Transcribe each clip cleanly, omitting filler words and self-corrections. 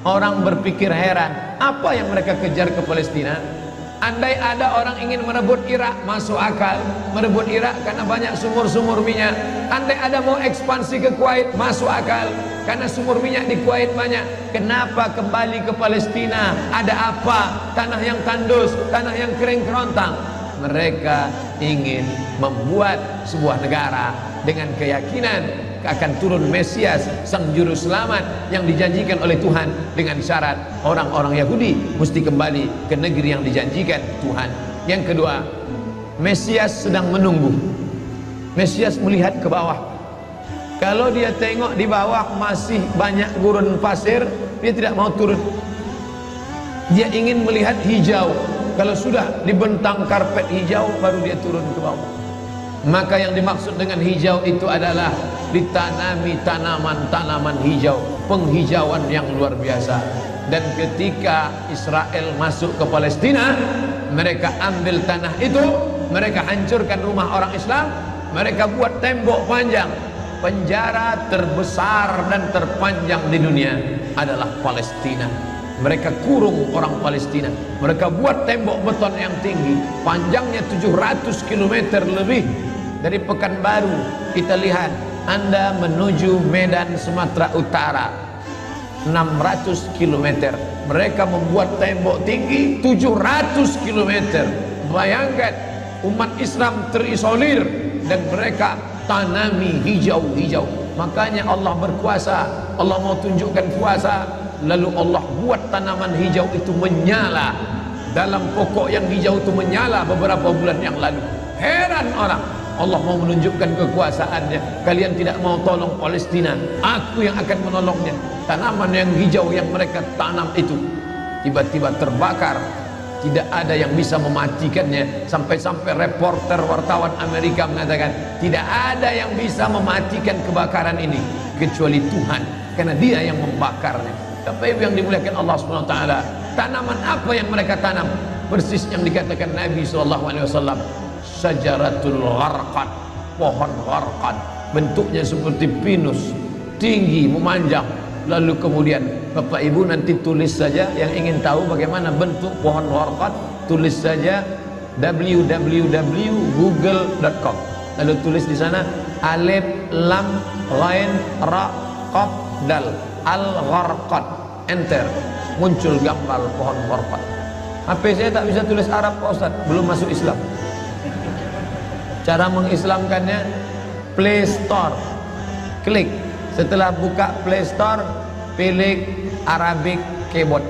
Orang berpikir heran, apa yang mereka kejar ke Palestina? Andai ada orang ingin merebut Irak, masuk akal. Merebut Irak karena banyak sumur-sumur minyak. Andai ada mau ekspansi ke Kuwait, masuk akal, karena sumur minyak di Kuwait banyak. Kenapa kembali ke Palestina? Ada apa? Tanah yang tandus, tanah yang kering kerontang. Mereka ingin membuat sebuah negara dengan keyakinan akan turun Mesias, sang juru selamat yang dijanjikan oleh Tuhan, dengan syarat orang-orang Yahudi mesti kembali ke negeri yang dijanjikan Tuhan. Yang kedua, Mesias sedang menunggu. Mesias melihat ke bawah. Kalau dia tengok di bawah masih banyak gurun pasir, dia tidak mau turun. Dia ingin melihat hijau. Kalau sudah dibentang karpet hijau, baru dia turun ke bawah. Maka yang dimaksud dengan hijau itu adalah ditanami tanaman-tanaman hijau, penghijauan yang luar biasa. Dan ketika Israel masuk ke Palestina, mereka ambil tanah itu, mereka hancurkan rumah orang Islam, mereka buat tembok panjang. Penjara terbesar dan terpanjang di dunia adalah Palestina. Mereka kurung orang Palestina. Mereka buat tembok beton yang tinggi, panjangnya 700 km lebih. Dari Pekanbaru kita lihat, Anda menuju Medan Sumatera Utara 600 km. Mereka membuat tembok tinggi 700 km. Bayangkan, umat Islam terisolir dan mereka tanami hijau-hijau. Makanya Allah berkuasa, Allah mau tunjukkan kuasa, lalu Allah buat tanaman hijau itu menyala. Dalam pokok yang hijau itu menyala beberapa bulan yang lalu. Heran orang, Allah mau menunjukkan kekuasaannya. Kalian tidak mau tolong Palestina, aku yang akan menolongnya. Tanaman yang hijau yang mereka tanam itu tiba-tiba terbakar. Tidak ada yang bisa mematikannya. Sampai-sampai reporter wartawan Amerika mengatakan, tidak ada yang bisa mematikan kebakaran ini kecuali Tuhan, karena Dia yang membakarnya. Tapi yang dimuliakan Allah SWT, tanaman apa yang mereka tanam? Persis yang dikatakan Nabi SAW, Syajaratul Gharqad, pohon gharqad, bentuknya seperti pinus, tinggi, memanjang. Lalu kemudian Bapak Ibu nanti tulis saja, yang ingin tahu bagaimana bentuk pohon gharqad, tulis saja www.google.com. Lalu tulis di sana alif lam ghain ra qaf dal al-gharqad, enter, muncul gambar pohon gharqad. HP saya tak bisa tulis Arab Pak Ustaz, belum masuk Islam. Cara mengislamkannya, Play Store, klik, setelah buka Play Store, pilih Arabic Keyboard.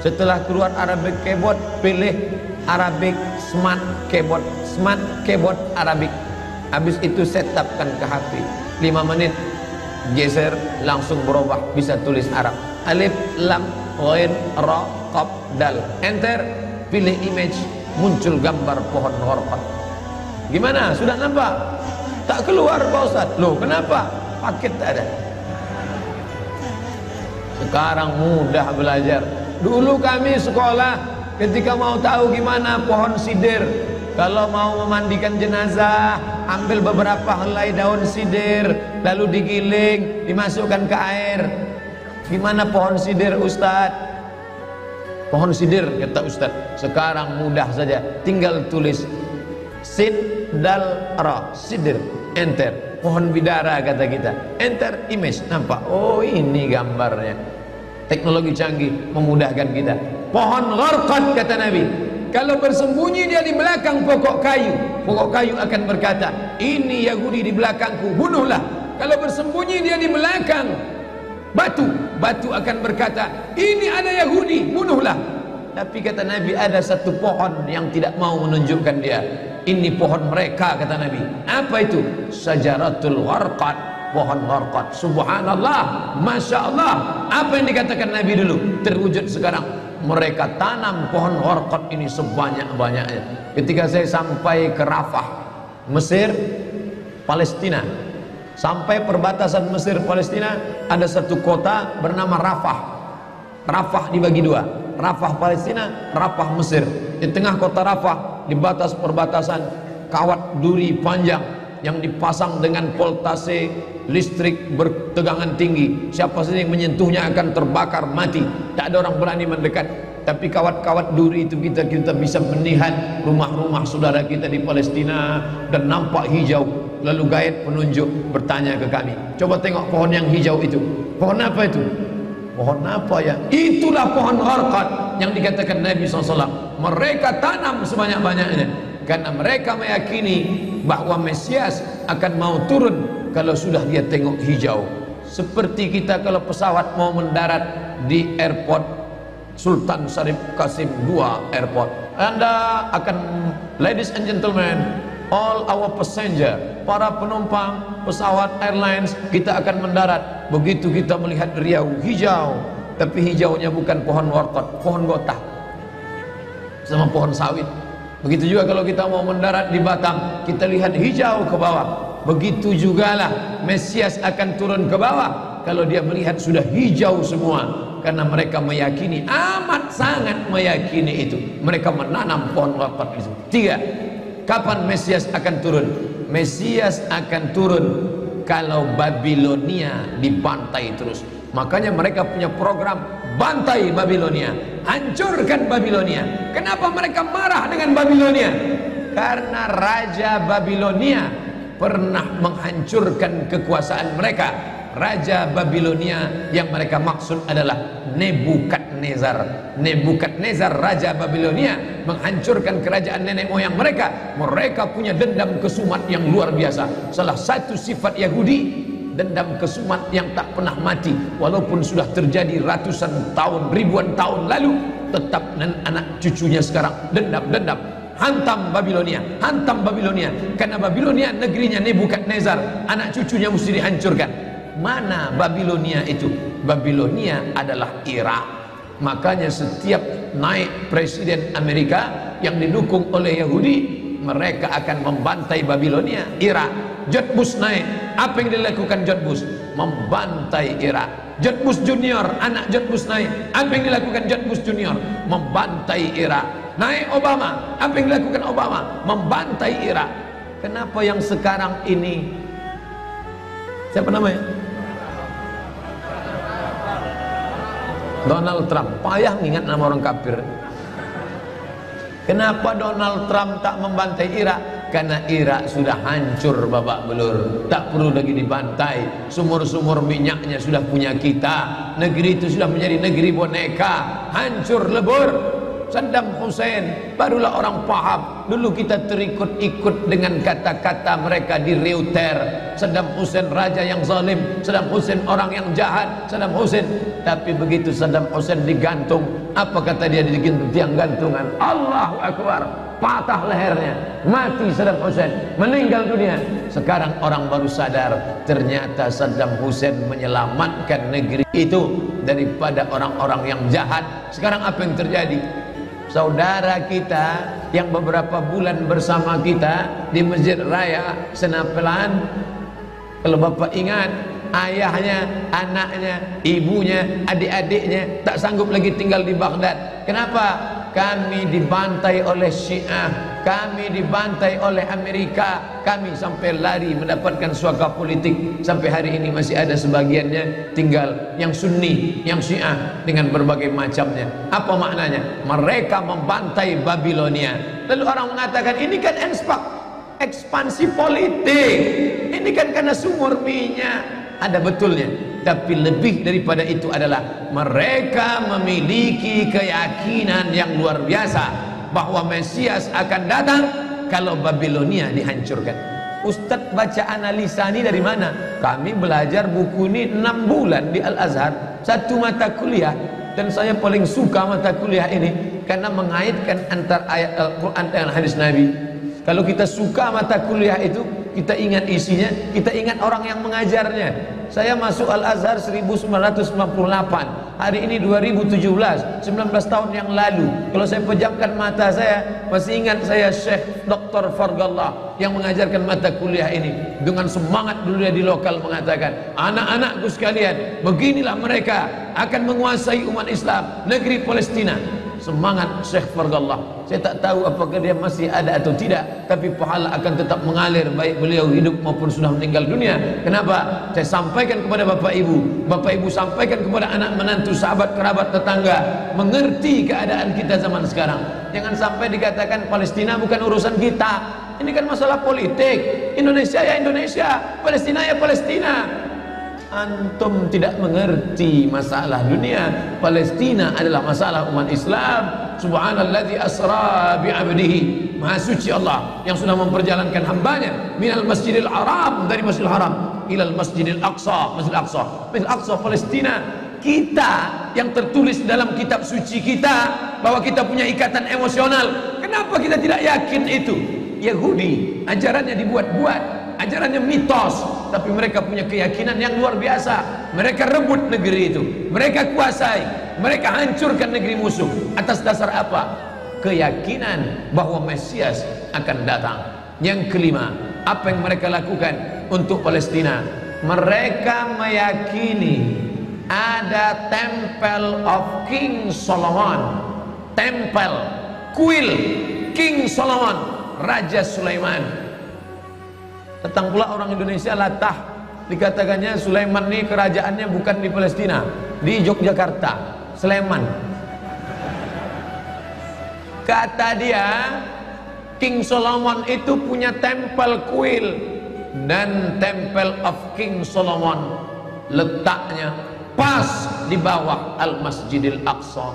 Setelah keluar Arabic Keyboard, pilih Arabic Smart Keyboard, Smart Keyboard Arabic. Habis itu setupkan ke HP, 5 menit, geser, langsung berubah, bisa tulis Arab. Alif lam ghain ra qaf dal, enter, pilih image, muncul gambar pohon gharqad. Gimana? Sudah nampak? Tak keluar Pak Ustaz. Loh, kenapa? Paket tak ada. Sekarang mudah belajar. Dulu kami sekolah, ketika mau tahu gimana pohon sidir, kalau mau memandikan jenazah, ambil beberapa helai daun sidir, lalu digiling, dimasukkan ke air. Gimana pohon sidir Ustaz? Pohon sidir, kata Ustaz. Sekarang mudah saja, tinggal tulis Sid dal ra, sidir, enter. Pohon bidara kata kita, enter image, nampak. Oh, ini gambarnya. Teknologi canggih memudahkan kita. Pohon gharqad kata Nabi, kalau bersembunyi dia di belakang pokok kayu, pokok kayu akan berkata, ini Yahudi di belakangku, bunuhlah. Kalau bersembunyi dia di belakang batu, batu akan berkata, ini ada Yahudi, bunuhlah. Tapi kata Nabi, ada satu pohon yang tidak mau menunjukkan dia. Ini pohon mereka, kata Nabi. Apa itu? Syajaratul Gharqad, pohon gharqad. Subhanallah, Masya Allah. Apa yang dikatakan Nabi dulu terwujud sekarang. Mereka tanam pohon gharqad ini sebanyak-banyaknya. Ketika saya sampai ke Rafah, Mesir, Palestina, sampai perbatasan Mesir Palestina, ada satu kota bernama Rafah. Rafah dibagi dua, Rafah Palestina, Rafah Mesir. Di tengah kota Rafah, di batas perbatasan, kawat duri panjang, yang dipasang dengan voltase listrik bertegangan tinggi. Siapa saja yang menyentuhnya akan terbakar mati. Tak ada orang berani mendekat. Tapi kawat-kawat duri itu kita bisa melihat rumah-rumah saudara kita di Palestina dan nampak hijau. Lalu gaib penunjuk bertanya ke kami, coba tengok pohon yang hijau itu. Pohon apa itu? Pohon apa ya? Itulah pohon gharqad yang dikatakan Nabi SAW. Mereka tanam sebanyak-banyaknya karena mereka meyakini bahwa Mesias akan mau turun kalau sudah dia tengok hijau. Seperti kita kalau pesawat mau mendarat di airport Sultan Syarif Qasim II Airport, Anda akan, ladies and gentlemen, all our passenger, para penumpang pesawat airlines, kita akan mendarat. Begitu kita melihat riau hijau, tapi hijaunya bukan pohon wortel, pohon gotah sama pohon sawit. Begitu juga kalau kita mau mendarat di Batam, kita lihat hijau ke bawah. Begitu jugalah Mesias akan turun ke bawah kalau dia melihat sudah hijau semua. Karena mereka meyakini, amat sangat meyakini itu. Mereka menanam pohon wortel itu. 3. Kapan Mesias akan turun? Mesias akan turun kalau Babilonia dibantai terus. Makanya mereka punya program bantai Babilonia, hancurkan Babilonia. Kenapa mereka marah dengan Babilonia? Karena Raja Babilonia pernah menghancurkan kekuasaan mereka. Raja Babilonia yang mereka maksud adalah Nebukadnezar. Nebukadnezar Raja Babilonia menghancurkan kerajaan nenek moyang mereka. Mereka punya dendam kesumat yang luar biasa. Salah satu sifat Yahudi, dendam kesumat yang tak pernah mati. Walaupun sudah terjadi ratusan tahun, ribuan tahun lalu, tetap anak cucunya sekarang dendam. Hantam Babilonia, hantam Babilonia. Karena Babilonia negerinya Nebukadnezar, anak cucunya mesti dihancurkan. Mana Babilonia itu? Babilonia adalah Irak. Makanya setiap naik presiden Amerika yang didukung oleh Yahudi, mereka akan membantai Babilonia, Irak. George Bush naik, apa yang dilakukan George Bush? Membantai Irak. George Bush Junior, anak George Bush naik, apa yang dilakukan George Bush Junior? Membantai Irak. Naik Obama, apa yang dilakukan Obama? Membantai Irak. Kenapa yang sekarang ini, siapa namanya? Donald Trump. Payah mengingat nama orang kafir. Kenapa Donald Trump tak membantai Irak? Karena Irak sudah hancur babak belur, tak perlu lagi dibantai. Sumur-sumur minyaknya sudah punya kita. Negeri itu sudah menjadi negeri boneka, hancur lebur. Saddam Hussein barulah orang paham. Dulu kita terikut-ikut dengan kata-kata mereka di Reuter. Saddam Hussein raja yang zalim, Saddam Hussein orang yang jahat, Saddam Hussein. Tapi begitu Saddam Hussein digantung, apa kata dia di tiang gantungan? Allahu Akbar, patah lehernya, mati Saddam Hussein, meninggal dunia. Sekarang orang baru sadar, ternyata Saddam Hussein menyelamatkan negeri itu daripada orang-orang yang jahat. Sekarang apa yang terjadi? Saudara kita yang beberapa bulan bersama kita di Masjid Raya Senapelan, kalau Bapak ingat, ayahnya, anaknya, ibunya, adik-adiknya tak sanggup lagi tinggal di Baghdad. Kenapa? Kami dibantai oleh Syiah, kami dibantai oleh Amerika, kami sampai lari mendapatkan suaka politik. Sampai hari ini masih ada sebagiannya tinggal yang Sunni, yang Syiah dengan berbagai macamnya. Apa maknanya? Mereka membantai Babilonia. Lalu orang mengatakan ini kan ekspansi politik, ini kan karena sumur minyak. Ada betulnya, tapi lebih daripada itu adalah mereka memiliki keyakinan yang luar biasa bahwa Mesias akan datang kalau Babilonia dihancurkan. Ustadz baca analisa ini dari mana? Kami belajar buku ini 6 bulan di Al-Azhar, 1 mata kuliah, dan saya paling suka mata kuliah ini karena mengaitkan antara ayat Al-Quran dengan hadis Nabi. Kalau kita suka mata kuliah itu, kita ingat isinya, kita ingat orang yang mengajarnya. Saya masuk Al-Azhar 1998, hari ini 2017, 19 tahun yang lalu. Kalau saya pejamkan mata saya, masih ingat saya Syekh Dr. Fargallah yang mengajarkan mata kuliah ini. Dengan semangat dulu dia di lokal mengatakan, anak-anakku sekalian, beginilah mereka akan menguasai umat Islam, negeri Palestina. semangat Syekh Fargallah. Saya tak tahu apakah dia masih ada atau tidak, tapi pahala akan tetap mengalir baik beliau hidup maupun sudah meninggal dunia. Kenapa? Saya sampaikan kepada Bapak Ibu sampaikan kepada anak menantu, sahabat, kerabat, tetangga, mengerti keadaan kita zaman sekarang. Jangan sampai dikatakan Palestina bukan urusan kita. Ini kan masalah politik. Indonesia ya Indonesia, Palestina ya Palestina. Antum tidak mengerti masalah dunia. Palestina adalah masalah umat Islam. Subhanalladzi asra bi'abdihi, maha suci Allah yang sudah memperjalankan hambanya minal masjidil haram, dari masjidil haram, ilal masjidil aqsa, masjidil aqsa, masjidil aqsa Palestina. Kita yang tertulis dalam kitab suci kita bahwa kita punya ikatan emosional, kenapa kita tidak yakin itu? Yahudi ajarannya dibuat-buat, ajarannya mitos, tapi mereka punya keyakinan yang luar biasa. Mereka rebut negeri itu, mereka kuasai, mereka hancurkan negeri musuh. Atas dasar apa? Keyakinan bahwa Mesias akan datang. Yang kelima, apa yang mereka lakukan untuk Palestina? Mereka meyakini ada Temple of King Solomon, tempel kuil King Solomon, Raja Sulaiman. Datang pula orang Indonesia latah, dikatakannya Sulaiman ini kerajaannya bukan di Palestina, di Yogyakarta, Sleman. Kata dia, King Solomon itu punya tempel kuil, dan Temple of King Solomon letaknya pas di bawah Al-Masjidil Aqsa.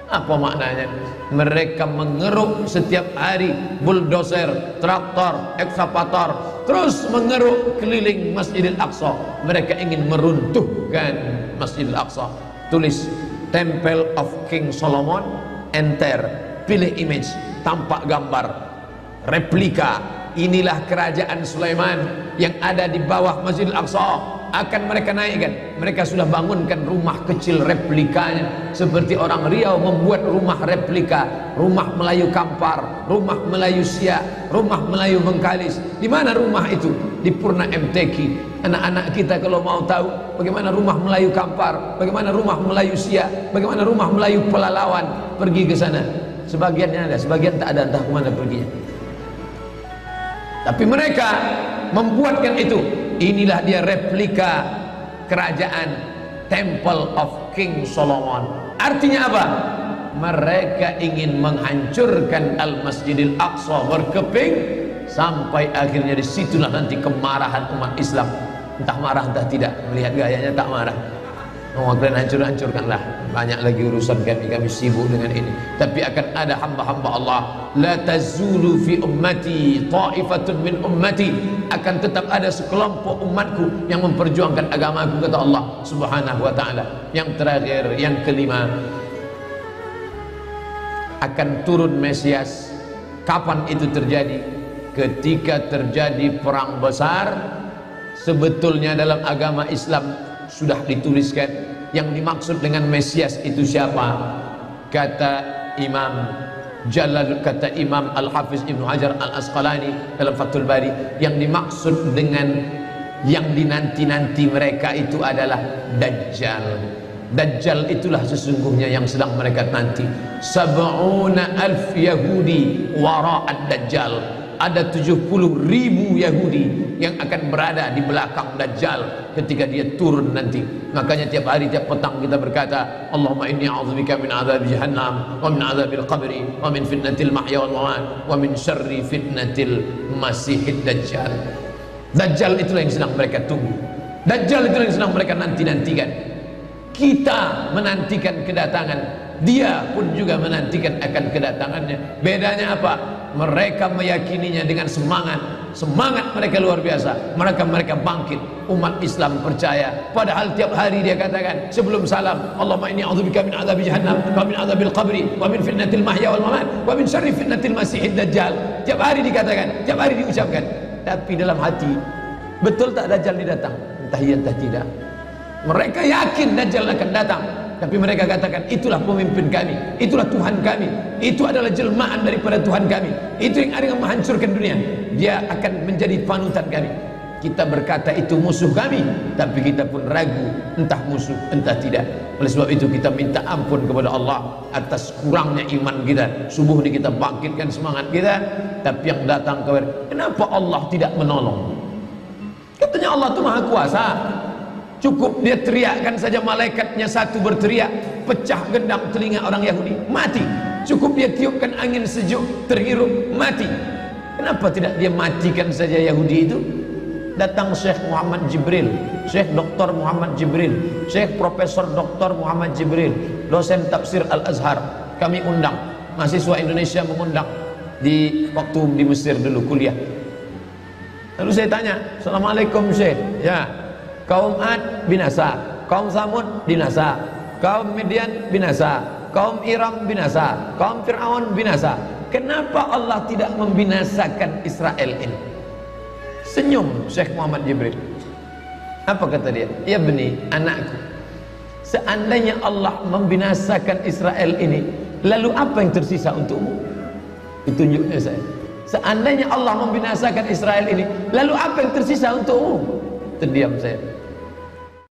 Apa maknanya? Mereka mengeruk setiap hari bulldozer, traktor, ekskavator, terus mengeruk keliling Masjidil Aqsa. Mereka ingin meruntuhkan Masjidil Aqsa. Tulis Temple of King Solomon, enter, pilih image, tampak gambar replika. Inilah kerajaan Sulaiman yang ada di bawah Masjidil Aqsa. Akan mereka naikkan. Mereka sudah bangunkan rumah kecil replikanya, seperti orang Riau membuat rumah replika, rumah Melayu Kampar, rumah Melayu Siak, rumah Melayu Bengkalis. Di mana rumah itu? Di Purna MTQ. Anak-anak kita kalau mau tahu bagaimana rumah Melayu Kampar, bagaimana rumah Melayu Siak, bagaimana rumah Melayu Pelalawan, pergi ke sana. Sebagiannya ada, sebagian tak ada, entah kemana perginya. Tapi mereka membuatkan itu. Inilah dia replika kerajaan Temple of King Solomon. Artinya apa? Mereka ingin menghancurkan Al-Masjidil Aqsa berkeping, sampai akhirnya disitulah nanti kemarahan umat Islam. Entah marah entah tidak, melihat gayanya tak marah. Kalian hancur-hancurkanlah. Banyak lagi urusan kami sibuk dengan ini. Tapi akan ada hamba-hamba Allah. La tazulu fi ummati ta'ifatun min ummati. Akan tetap ada sekelompok umatku yang memperjuangkan agamaku, kata Allah Subhanahu wa ta'ala. Yang terakhir, yang kelima, akan turun Mesias. Kapan itu terjadi? Ketika terjadi perang besar. Sebetulnya dalam agama Islam sudah dituliskan yang dimaksud dengan Mesias itu siapa. Kata Imam Al-Hafiz Ibnu Hajar Al-Asqalani dalam Fathul Bari, yang dimaksud dengan yang dinanti-nanti mereka itu adalah Dajjal. Dajjal itulah sesungguhnya yang sedang mereka nanti. 70,000 Yahudi wara'ad Dajjal. Ada 70,000 Yahudi yang akan berada di belakang Dajjal ketika dia turun nanti. Makanya tiap hari, tiap petang kita berkata, Allahumma inni a'udzubika min azab jahannam, wa min azabil qabri, wa min fitnatil mahya wal mamat, wa min syarri fitnatil masihid Dajjal. Dajjal itulah yang sedang mereka tunggu. Dajjal itulah yang sedang mereka nanti-nantikan. Kita menantikan kedatangan, dia pun juga menantikan akan kedatangannya. Bedanya apa? Mereka meyakininya dengan semangat. Semangat mereka luar biasa. Mereka bangkit. Umat Islam percaya. Padahal tiap hari dia katakan sebelum salam, Allahumma inni a'udzubika min adzabi jahannam, wa min adzabil qabri, wa min fitnatil mahya wal mamat, wa min syarri fitnatil masihid dajjal. Tiap hari dikatakan, tiap hari diucapkan. Tapi dalam hati, betul tak Dajjal ini datang? Entah iya entah tidak. Mereka yakin Dajjal akan datang, tapi mereka katakan itulah pemimpin kami, itulah Tuhan kami, itu adalah jelmaan daripada Tuhan kami, itu yang akan menghancurkan dunia, dia akan menjadi panutan kami. kita berkata itu musuh kami, tapi kita pun ragu entah musuh entah tidak. Oleh sebab itu kita minta ampun kepada Allah atas kurangnya iman kita. Subuh ini kita bangkitkan semangat kita, tapi yang datang kepada, kenapa Allah tidak menolong? Katanya Allah itu maha kuasa. Cukup dia teriakkan saja, malaikatnya satu berteriak, pecah gendang telinga orang Yahudi, mati. Cukup dia tiupkan angin sejuk, terhirup, mati. Kenapa tidak dia matikan saja Yahudi itu? Datang Syekh Muhammad Jibril, Syekh Dr. Muhammad Jibril, Syekh Profesor Dr. Muhammad Jibril, dosen tafsir Al-Azhar. Kami undang, mahasiswa Indonesia mengundang di waktu di Mesir dulu kuliah. Lalu saya tanya, Assalamualaikum Syekh. Ya, kaum Ad binasa, kaum Samud binasa, kaum Midian binasa, kaum Iram binasa, kaum Fir'aun binasa. Kenapa Allah tidak membinasakan Israel ini? Senyum Syekh Muhammad Jibril. Apa kata dia? Ya beni, anakku, seandainya Allah membinasakan Israel ini, lalu apa yang tersisa untukmu? Ditunjuknya saya. Seandainya Allah membinasakan Israel ini, lalu apa yang tersisa untukmu? Terdiam saya.